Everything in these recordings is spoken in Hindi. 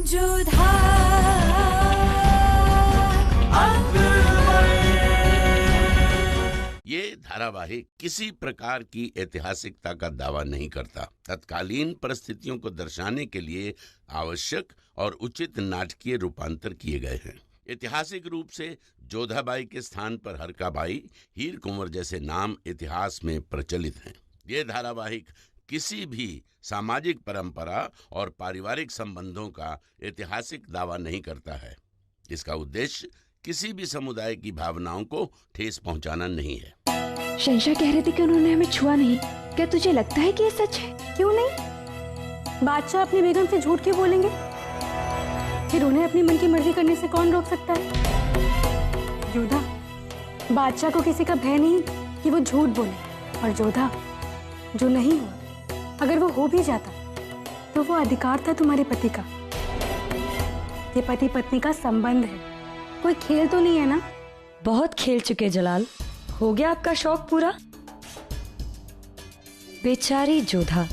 जोधा ये धारावाहिक किसी प्रकार की ऐतिहासिकता का दावा नहीं करता। तत्कालीन परिस्थितियों को दर्शाने के लिए आवश्यक और उचित नाटकीय रूपांतर किए गए हैं। ऐतिहासिक रूप से जोधाबाई के स्थान पर हरकाबाई, हीर कुंवर जैसे नाम इतिहास में प्रचलित हैं। ये धारावाहिक किसी भी सामाजिक परंपरा और पारिवारिक संबंधों का ऐतिहासिक दावा नहीं करता है। इसका उद्देश्य किसी भी समुदाय की भावनाओं को ठेस पहुंचाना नहीं है। शहंशाह कह रहे थे कि उन्होंने हमें छुआ नहीं। क्या तुझे लगता है कि ये सच है? क्यों नहीं? बादशाह अपनी बेगम से झूठ क्यों बोलेंगे? फिर उन्हें अपनी मन की मर्जी करने से कौन रोक सकता है? जोधा, बादशाह को किसी का भय नहीं कि वो झूठ बोले। और जोधा, जो नहीं हुआ, अगर वो हो भी जाता तो वो अधिकार था तुम्हारे पति का। ये पति पत्नी का संबंध है, कोई खेल तो नहीं है ना? बहुत खेल चुके जलाल, हो गया आपका शौक पूरा? बेचारी जोधा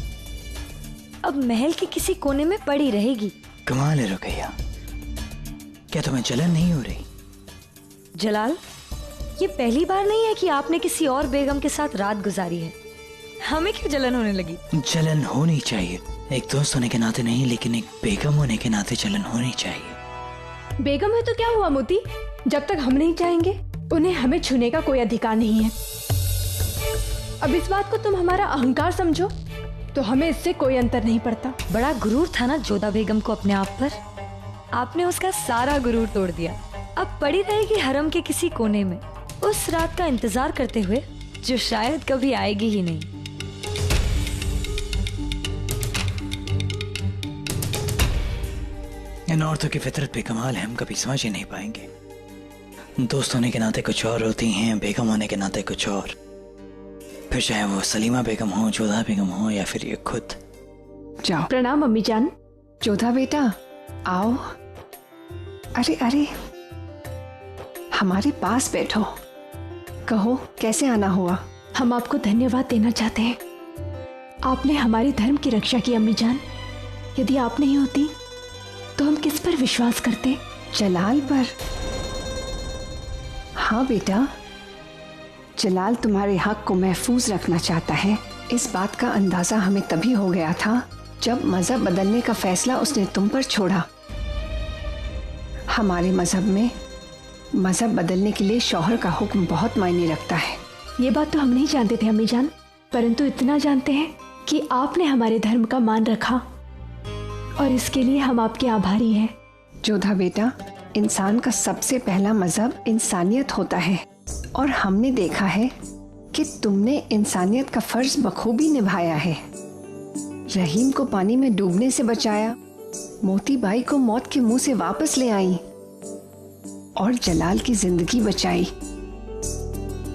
अब महल के किसी कोने में पड़ी रहेगी। कमाल है रुकैया, क्या तुम्हें जलन नहीं हो रही? जलाल, ये पहली बार नहीं है कि आपने किसी और बेगम के साथ रात गुजारी है। हमें क्यों जलन होने लगी? जलन होनी चाहिए, एक दोस्त होने के नाते नहीं, लेकिन एक बेगम होने के नाते जलन होनी चाहिए। बेगम है तो क्या हुआ मोती? जब तक हम नहीं चाहेंगे उन्हें हमें छूने का कोई अधिकार नहीं है। अब इस बात को तुम हमारा अहंकार समझो तो हमें इससे कोई अंतर नहीं पड़ता। बड़ा गुरूर था ना जोधा बेगम को अपने आप पर, आपने उसका सारा गुरूर तोड़ दिया। अब पड़ी रहेगी हरम के किसी कोने में उस रात का इंतजार करते हुए जो शायद कभी आएगी ही नहीं। इन औरतों की फितरत पे कमाल है, हम कभी समझ ही नहीं पाएंगे। दोस्त होने के नाते कुछ और होती हैं, बेगम होने के नाते कुछ और। फिर चाहे वो सलीमा बेगम हो, जोधा बेगम हो या फिर ये खुद। जाओ। प्रणाम अम्मी जान। जोधा बेटा आओ। अरे अरे, हमारे पास बैठो, कहो कैसे आना हुआ? हम आपको धन्यवाद देना चाहते हैं। आपने हमारे धर्म की रक्षा की अम्मी जान। यदि आप नहीं होती तो हम किस पर विश्वास करते? जलाल पर। हाँ बेटा, जलाल तुम्हारे हक को महफूज रखना चाहता है। इस बात का अंदाजा हमें तभी हो गया था जब मजहब बदलने का फैसला उसने तुम पर छोड़ा। हमारे मजहब में मजहब बदलने के लिए शौहर का हुक्म बहुत मायने रखता है। ये बात तो हम नहीं जानते थे अम्मी जान, परंतु इतना जानते हैं कि आपने हमारे धर्म का मान रखा और इसके लिए हम आपके आभारी हैं। जोधा बेटा, इंसान का सबसे पहला मजहब इंसानियत होता है और हमने देखा है कि तुमने इंसानियत का फर्ज बखूबी निभाया है। रहीम को पानी में डूबने से बचाया, मोती बाई को मौत के मुंह से वापस ले आई और जलाल की जिंदगी बचाई।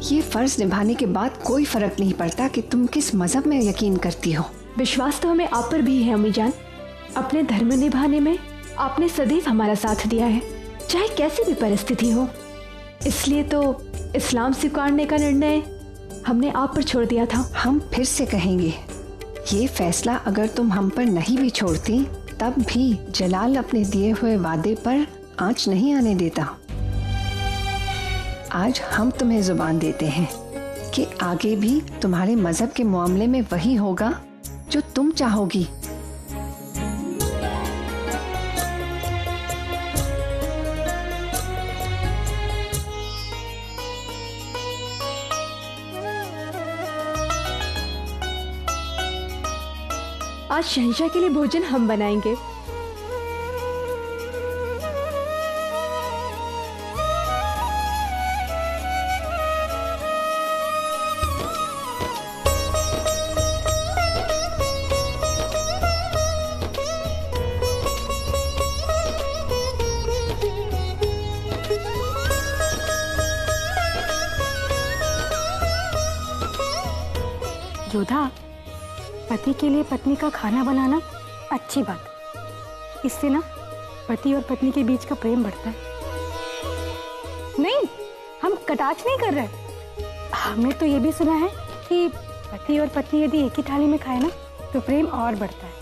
ये फर्ज निभाने के बाद कोई फर्क नहीं पड़ता कि तुम किस मजहब में यकीन करती हो। विश्वास तो हमें आप पर भी है अम्मी जान। अपने धर्म निभाने में आपने सदैव हमारा साथ दिया है, चाहे कैसी भी परिस्थिति हो। इसलिए तो इस्लाम स्वीकारने का निर्णय हमने आप पर छोड़ दिया था। हम फिर से कहेंगे, ये फैसला अगर तुम हम पर नहीं भी छोड़ती तब भी जलाल अपने दिए हुए वादे पर आंच नहीं आने देता। आज हम तुम्हें जुबान देते हैं कि आगे भी तुम्हारे मजहब के मामले में वही होगा जो तुम चाहोगी। आज शहंशाह के लिए भोजन हम बनाएंगे। जोधा, पति के लिए पत्नी का खाना बनाना अच्छी बात। इससे ना पति और पत्नी के बीच का प्रेम बढ़ता है। नहीं, हम कटाक्ष नहीं कर रहे। हमने तो ये भी सुना है कि पति और पत्नी यदि एक ही थाली में खाए ना तो प्रेम और बढ़ता है।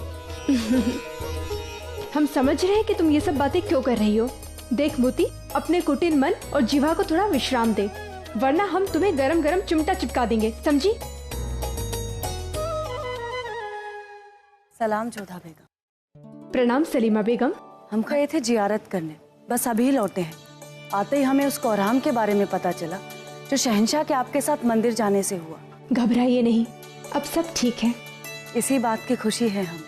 हम समझ रहे हैं कि तुम ये सब बातें क्यों कर रही हो। देख मोती, अपने कुटिल मन और जीवा को थोड़ा विश्राम दे, वरना हम तुम्हें गरम गरम चिमटा चिपका देंगे, समझी? सलाम जोधा बेगम। प्रणाम सलीमा बेगम। हम गए थे जियारत करने, बस अभी लौटे हैं। आते ही हमें उस कोहराम के बारे में पता चला जो शहंशाह के आपके साथ मंदिर जाने से हुआ। घबराइए नहीं, अब सब ठीक है। इसी बात की खुशी है हमें,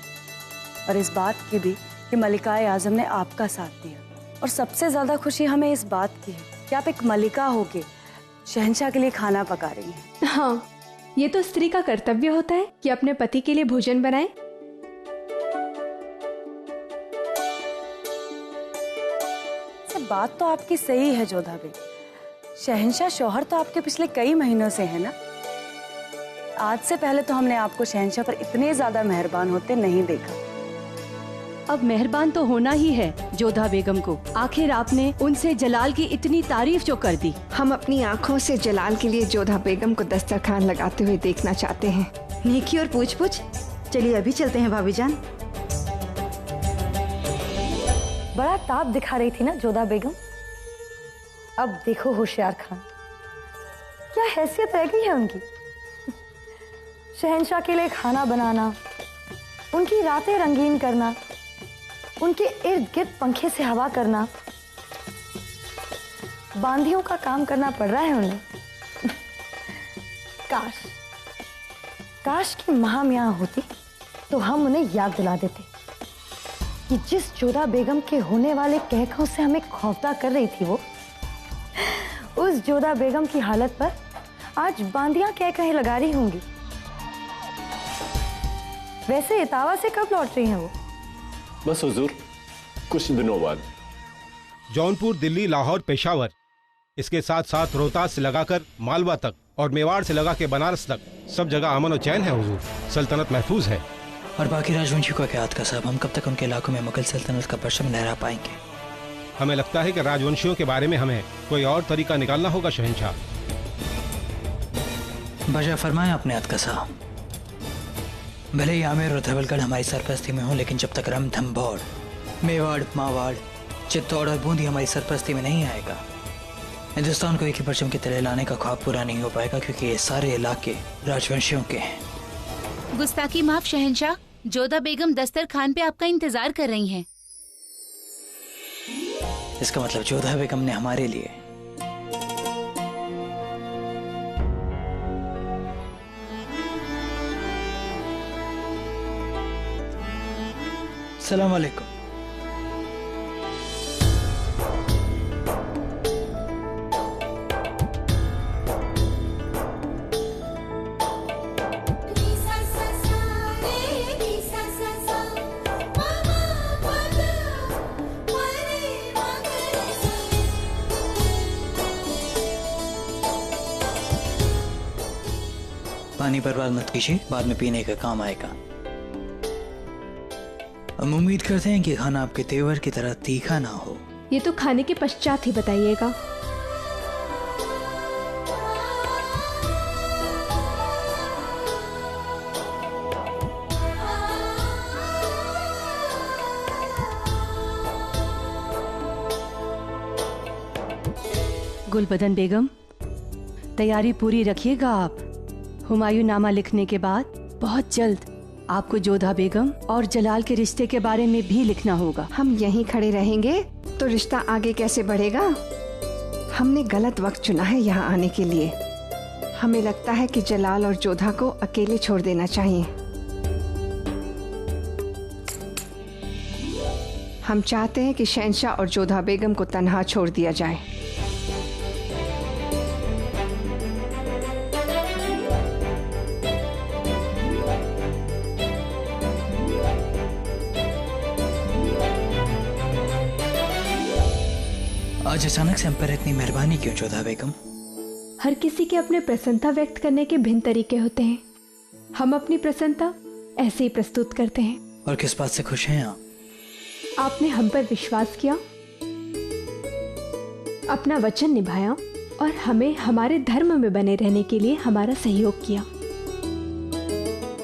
और इस बात की भी कि मलिकाए आजम ने आपका साथ दिया। और सबसे ज्यादा खुशी हमें इस बात की है कि आप एक मलिका होके शहंशाह के लिए खाना पका रही हैं। हाँ, ये तो स्त्री का कर्तव्य होता है कि अपने पति के लिए भोजन बनाए। बात तो आपकी सही है जोधा बेगम। शहंशाह शौहर तो आपके पिछले कई महीनों से है ना। आज से पहले तो हमने आपको शहंशाह पर इतने ज्यादा मेहरबान होते नहीं देखा। अब मेहरबान तो होना ही है जोधा बेगम को। आखिर आपने उनसे जलाल की इतनी तारीफ जो कर दी। हम अपनी आंखों से जलाल के लिए जोधा बेगम को दस्तरखान लगाते हुए देखना चाहते हैं। नेकी और पूछ पूछ। चलिए अभी चलते हैं भाभी जान। बड़ा ताप दिखा रही थी ना जोधा बेगम। अब देखो होशियार खान, क्या हैसियत रह गई है उनकी। शहंशाह के लिए खाना बनाना, उनकी रातें रंगीन करना, उनके इर्द गिर्द पंखे से हवा करना, बांधियों का काम करना पड़ रहा है उन्हें। काश की महाम यहाँ होती तो हम उन्हें याद दिला देते कि जिस जोधा बेगम के होने वाले कहकों से हमें खौफदा कर रही थी, वो उस जोधा बेगम की हालत पर आज बांदियां कह कहीं लगा रही होंगी। वैसे इतावा से कब लौट रही हैं वो? बस हुजूर, कुछ दिनों बाद। जौनपुर, दिल्ली, लाहौर, पेशावर, इसके साथ साथ रोहतास से लगाकर मालवा तक और मेवाड़ से लगा के बनारस तक सब जगह अमन और चैन है हुजूर। सल्तनत महफूज है। और बाकी राजवंशियों का क्या का साहब, हम कब तक उनके इलाकों में मुगल सल्तनत का परचम लहरा पाएंगे? हमें लगता है कि राजवंशियों के बारे में हमें कोई और तरीका निकालना होगा शहंशाह। बाजा फरमाए अपने का साहब। भले ही आमेर और धवलगढ़ हमारी सरपरस्ती में हो, लेकिन जब तक रम धमभौर, मेवाड़, मावाड़, चित्तौड़ और बूंदी हमारी सरपरस्ती में नहीं आएगा, हिंदुस्तान को एक ही परचम के तले लाने का ख्वाब पूरा नहीं हो पाएगा, क्योंकि ये सारे इलाके राजवंशियों के हैं। गुस्ताखी माफ शहंशाह, जोधा बेगम दस्तरखान पे आपका इंतजार कर रही हैं। इसका मतलब जोधा बेगम ने हमारे लिए सलाम वालेकुम। पानी बर्बाद मत कीजिए, बाद में पीने का काम आएगा। हम उम्मीद करते हैं कि खाना आपके तेवर की तरह तीखा ना हो। ये तो खाने के पश्चात ही बताइएगा। गुलबदन बेगम, तैयारी पूरी रखिएगा आप। हुमायूं नामा लिखने के बाद बहुत जल्द आपको जोधा बेगम और जलाल के रिश्ते के बारे में भी लिखना होगा। हम यहीं खड़े रहेंगे तो रिश्ता आगे कैसे बढ़ेगा? हमने गलत वक्त चुना है यहाँ आने के लिए। हमें लगता है कि जलाल और जोधा को अकेले छोड़ देना चाहिए। हम चाहते हैं कि शहंशाह और जोधा बेगम को तन्हा छोड़ दिया जाए। आज अचानक से हम पर इतनी मेहरबानी क्यों जोधा बेगम? हर किसी के अपने प्रसन्नता व्यक्त करने के भिन्न तरीके होते हैं। हम अपनी प्रसन्नता ऐसे ही प्रस्तुत करते हैं। और किस बात से खुश हैं आप? आपने हम पर विश्वास किया, अपना वचन निभाया और हमें हमारे धर्म में बने रहने के लिए हमारा सहयोग किया।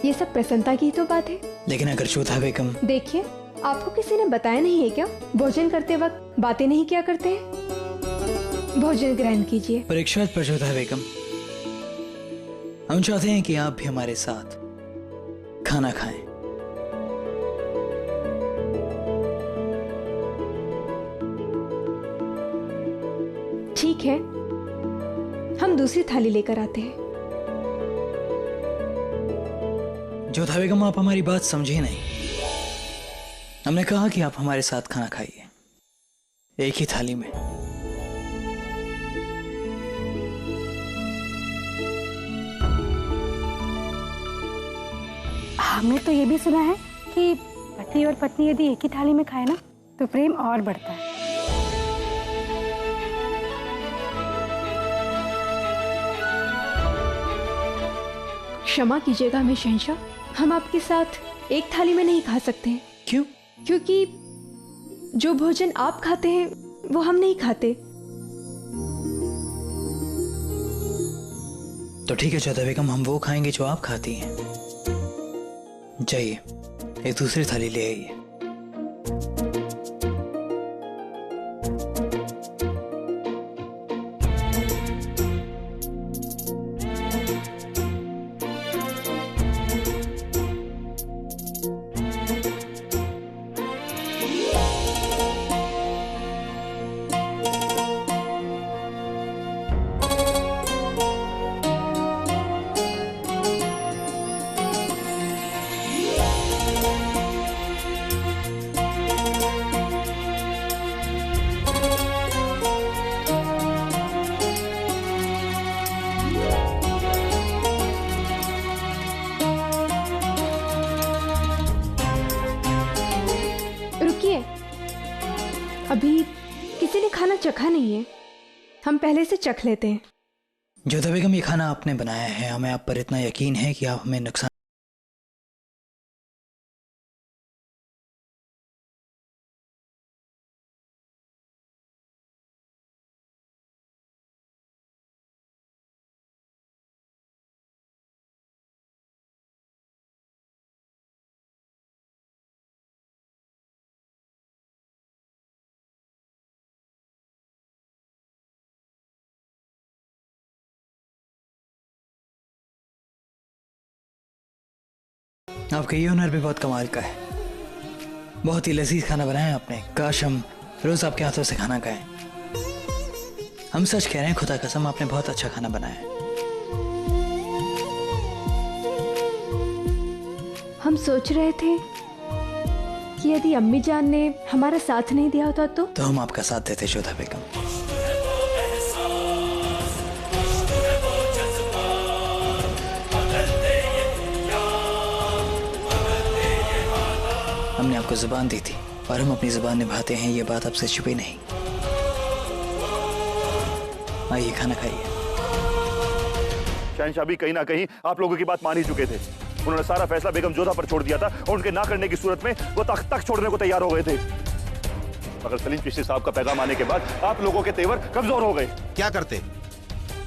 ये सब प्रसन्नता की तो बात है। लेकिन अगर जोधा बेगम... देखिए, आपको किसी ने बताया नहीं है क्या भोजन करते वक्त बातें नहीं किया करते हैं? भोजन ग्रहण कीजिए। परीक्षात प्रचोदा बेगम, हम चाहते हैं कि आप भी हमारे साथ खाना खाएं। ठीक है, हम दूसरी थाली लेकर आते हैं। जोधा बेगम, आप हमारी बात समझे नहीं। हमने कहा कि आप हमारे साथ खाना खाइए, एक ही थाली में। हमने तो ये भी सुना है कि पति और पत्नी यदि एक ही थाली में खाए ना तो प्रेम और बढ़ता है। क्षमा कीजिएगा हमें शहंशाह, हम आपके साथ एक थाली में नहीं खा सकते हैं। क्यों? क्योंकि जो भोजन आप खाते हैं वो हम नहीं खाते। तो ठीक है जोधा बेगम, हम वो खाएंगे जो आप खाती हैं। जाइए, एक दूसरी थाली ले आइए। अभी किसी ने खाना चखा नहीं है, हम पहले से चख लेते हैं। जोधा बेगम, ये खाना आपने बनाया है, हमें आप पर इतना यकीन है कि आप हमें नुकसान। आपका ये हुनर भी बहुत कमाल का है, बहुत ही लजीज खाना बनाया आपने। काश हम रोज आपके हाथों से खाना खाएं। हम सच कह रहे हैं, खुदा कसम, आपने बहुत अच्छा खाना बनाया है। हम सोच रहे थे कि यदि अम्मी जान ने हमारा साथ नहीं दिया होता तो हम आपका साथ देते जोधा बेगम। हमने आपको जुबान दी थी और हम अपनी जुबान निभाते हैं, ये बात आपसे छुपी नहीं। आइए खाना खाइए। शहंशाह भी कहीं ना कहीं आप लोगों की बात मान ही चुके थे। उन्होंने सारा फैसला बेगम जोधा पर छोड़ दिया था और उनके ना करने की सूरत में वो तख्त छोड़ने को तैयार हो गए थे। मगर सलीम चिश्ती साहब का पैगाम आने के बाद आप लोगों के तेवर कमजोर हो गए। क्या करते?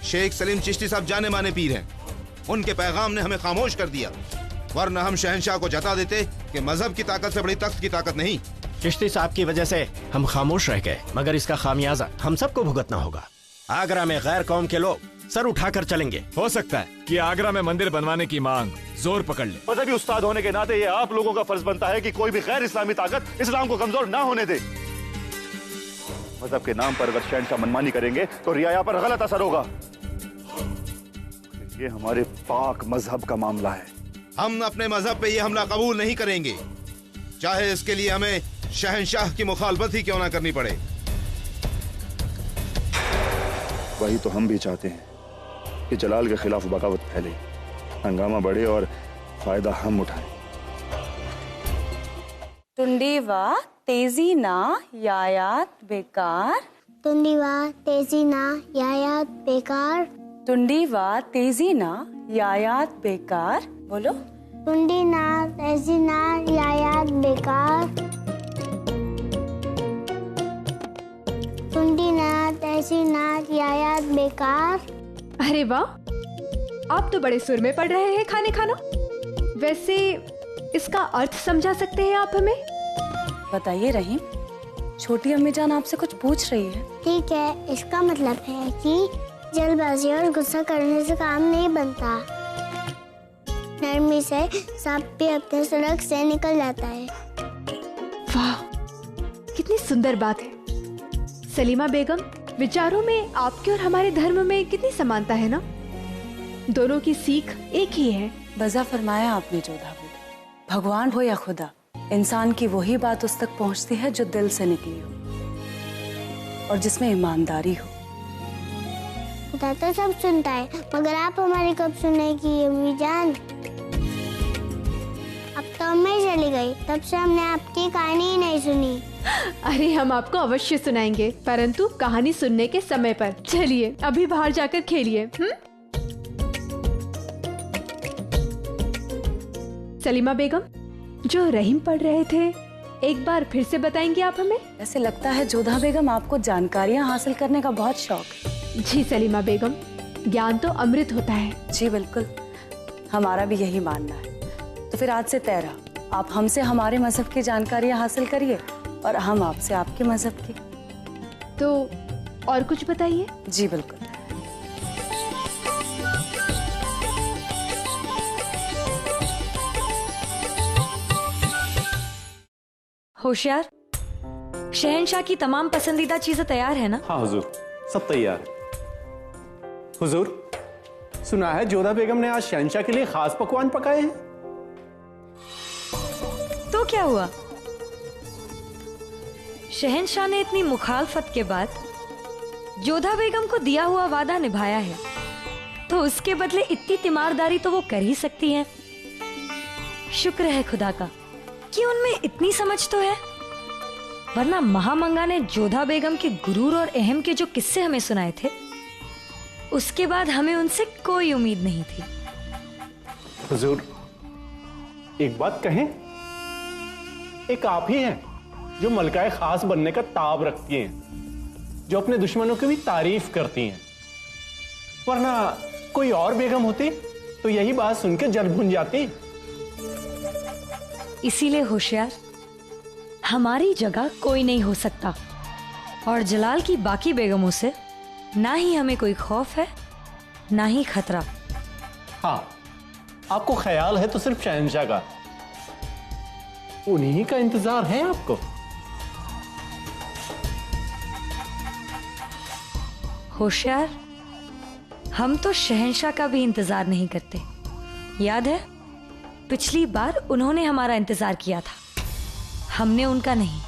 शेख सलीम चिश्ती साहब जाने माने पीर हैं, उनके पैगाम ने हमें खामोश कर दिया, वरना हम शहंशाह को जता देते कि मजहब की ताकत से बड़ी तख्त की ताकत नहीं। चिश्ती साहब की वजह से हम खामोश रह गए, मगर इसका खामियाजा हम सबको भुगतना होगा। आगरा में गैर कौम के लोग सर उठाकर चलेंगे। हो सकता है कि आगरा में मंदिर बनवाने की मांग जोर पकड़ ले। मजहबी उस्ताद होने के नाते ये आप लोगों का फर्ज बनता है कि कोई भी गैर इस्लामी ताकत इस्लाम को कमजोर ना होने दे। मजहब के नाम पर अगर शहंशाह मनमानी करेंगे तो रियाया पर गलत असर होगा। ये हमारे पाक मजहब का मामला है। हम अपने मजहब पे ये हमला कबूल नहीं करेंगे, चाहे इसके लिए हमें शहंशाह की मुखालफत ही क्यों ना करनी पड़े। वही तो हम भी चाहते हैं कि जलाल के खिलाफ बगावत फैले, हंगामा बढ़े और फायदा हम उठाएं। टुंडी वाह तेजी ना यायात बेकार। टुंडी वाह तेजी ना यायात बेकार। टुंडी वाह तेजी ना यायात बेकार। बोलो। टुंडी ना तेजी ना यायात बेकार। टुंडी ना तेजी ना यायात बेकार। अरे वाह, आप तो बड़े सुर में पड़ रहे हैं खाने खाना। वैसे इसका अर्थ समझा सकते हैं आप हमें? बताइए रहीम, छोटी अम्मी जान आपसे कुछ पूछ रही है। ठीक है, इसका मतलब है कि जल्दबाजी और गुस्सा करने से काम नहीं बनता। नरमी से सांप भी अपने सड़क से निकल जाता है। वाह, कितनी सुंदर बात है। सलीमा बेगम, विचारों में आपके और हमारे धर्म में कितनी समानता है ना। दोनों की सीख एक ही है। वज़ा फरमाया आपने जोधा बेगम। भगवान हो या खुदा, इंसान की वही बात उस तक पहुंचती है जो दिल से निकली हो और जिसमें ईमानदारी हो। खुदा तो सब सुनता है, मगर आप हमारी कब सुनेगी अम्मी जान? अब तो अम्मी चली गई, तब से हमने आपकी कहानी ही नहीं सुनी। अरे हम आपको अवश्य सुनाएंगे, परंतु कहानी सुनने के समय पर। चलिए अभी बाहर जाकर खेलिए। सलीमा बेगम, जो रहीम पढ़ रहे थे एक बार फिर से बताएंगे आप हमें? ऐसे लगता है जोधा बेगम आपको जानकारियां हासिल करने का बहुत शौक है। जी सलीमा बेगम, ज्ञान तो अमृत होता है। जी बिल्कुल, हमारा भी यही मानना है। तो फिर आज से तय रहा, आप हमसे हमारे मजहब की जानकारियां हासिल करिए और हम आपसे आपके मजहब की। तो और कुछ बताइए। जी बिल्कुल। होशियार, शहंशाह की तमाम पसंदीदा चीजें तैयार है ना? हाँ हुजूर, सब तैयार है। हुजूर, सुना है जोधा बेगम ने आज शहंशाह के लिए खास पकवान पकाए हैं। तो क्या हुआ? शहंशाह ने इतनी मुखालफत के बाद जोधा बेगम को दिया हुआ वादा निभाया है, तो उसके बदले इतनी तीमारदारी तो वो कर ही सकती हैं। शुक्र है खुदा का कि उनमें इतनी समझ तो है, वरना महामंगा ने जोधा बेगम के गुरूर और अहम के जो किस्से हमें सुनाए थे, उसके बाद हमें उनसे कोई उम्मीद नहीं थी। हुजूर, एक बात कहें, एक आप ही हैं जो मलकाए खास बनने का ताब रखती हैं, जो अपने दुश्मनों की भी तारीफ करती हैं। वरना कोई और बेगम होती तो यही बात सुन के जल भुन जाती। इसीलिए होशियार, हमारी जगह कोई नहीं हो सकता, और जलाल की बाकी बेगमों से ना ही हमें कोई खौफ है ना ही खतरा। हाँ, आपको ख्याल है तो सिर्फ शहंशाह का, उन्हीं का इंतजार है आपको। होशियार, हम तो शहंशाह का भी इंतजार नहीं करते। याद है पिछली बार उन्होंने हमारा इंतजार किया था, हमने उनका नहीं।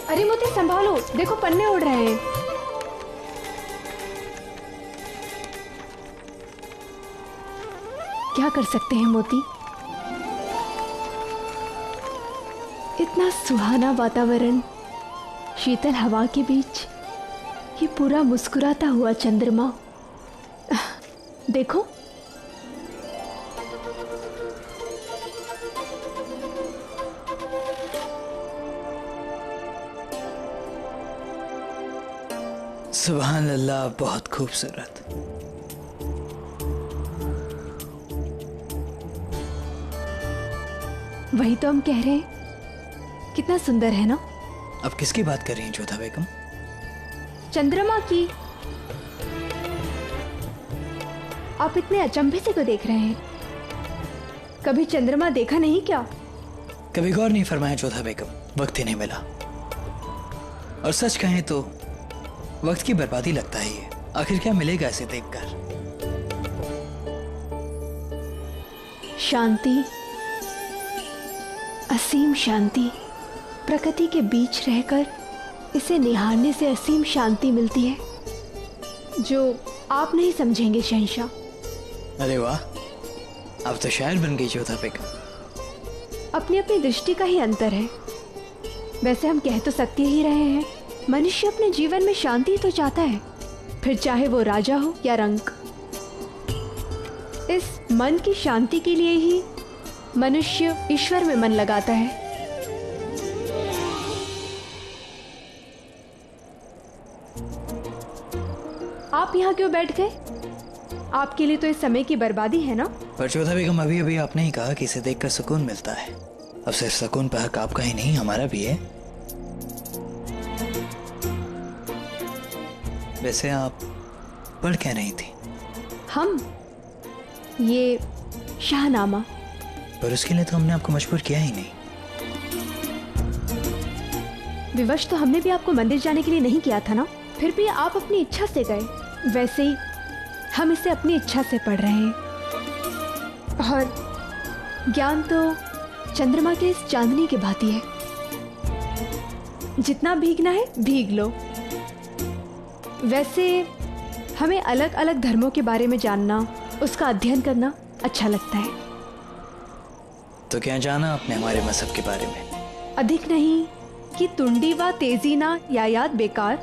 अरे मोती संभालो, देखो पन्ने उड़ रहे हैं। क्या कर सकते हैं मोती, इतना सुहाना वातावरण, शीतल हवा के बीच ये पूरा मुस्कुराता हुआ चंद्रमा। देखो सुभान अल्लाह, बहुत खूबसूरत। वही तो हम कह रहे हैं, कितना सुंदर है ना। अब किसकी बात कर रही हैं जोधा बेगम? चंद्रमा की। आप इतने अचंभे से क्यों देख रहे हैं? कभी चंद्रमा देखा नहीं क्या? कभी गौर नहीं फरमाया जोधा बेगम, वक्त ही नहीं मिला। और सच कहें तो वक्त की बर्बादी लगता ही है। आखिर क्या मिलेगा इसे देखकर? शांति, असीम शांति। प्रकृति के बीच रहकर इसे निहारने से असीम शांति मिलती है, जो आप नहीं समझेंगे शहंशाह। अरे वाह, अब तो शायर बन गई जोधा बेगम। अपनी अपनी दृष्टि का ही अंतर है। वैसे हम कह तो सकते ही रहे हैं, मनुष्य अपने जीवन में शांति तो चाहता है, फिर चाहे वो राजा हो या रंक। इस मन की शांति के लिए ही मनुष्य ईश्वर में मन लगाता है। आप यहाँ क्यों बैठ गए? आपके लिए तो इस समय की बर्बादी है ना। पर जोधा बेगम, अभी अभी आपने ही कहा कि इसे देखकर सुकून मिलता है। अब सिर्फ सुकून पर हक आपका ही नहीं, हमारा भी है। वैसे आप पढ़ क्या रही थी? हम ये शाहनामा। पर उसके लिए तो हमने आपको मजबूर किया ही नहीं। विवश तो हमने भी आपको मंदिर जाने के लिए नहीं किया था ना, फिर भी आप अपनी इच्छा से गए। वैसे ही हम इसे अपनी इच्छा से पढ़ रहे हैं। और ज्ञान तो चंद्रमा के इस चांदनी की भांति है, जितना भीगना है भीग लो। वैसे हमें अलग अलग धर्मों के बारे में जानना, उसका अध्ययन करना अच्छा लगता है। तो क्या जाना आपने हमारे मजहब के बारे में? अधिक नहीं कि तुंडी व तेजी ना यायात बेकार,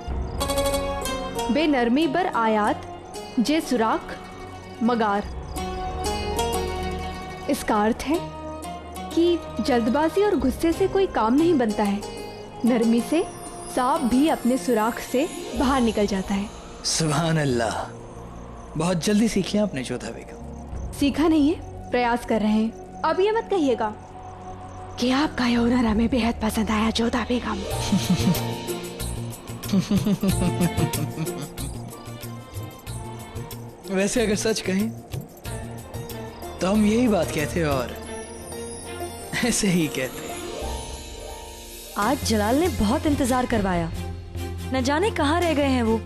बेनरमी बर आयात जे सुराख मगार। इसका अर्थ है कि जल्दबाजी और गुस्से से कोई काम नहीं बनता है, नरमी से सांप भी अपने सुराख से बाहर निकल जाता है। सुभान अल्लाह, बहुत जल्दी सीख लिया आपने जोधा बेगम। सीखा नहीं है, प्रयास कर रहे हैं। अब ये मत कहिएगा कि आपका ये हुनर हमें बेहद पसंद आया जोधा बेगम। वैसे अगर सच कहें तो हम यही बात कहते और ऐसे ही कहते। आज जलाल ने बहुत इंतजार करवाया, न जाने कहाँ रह गए हैं वो।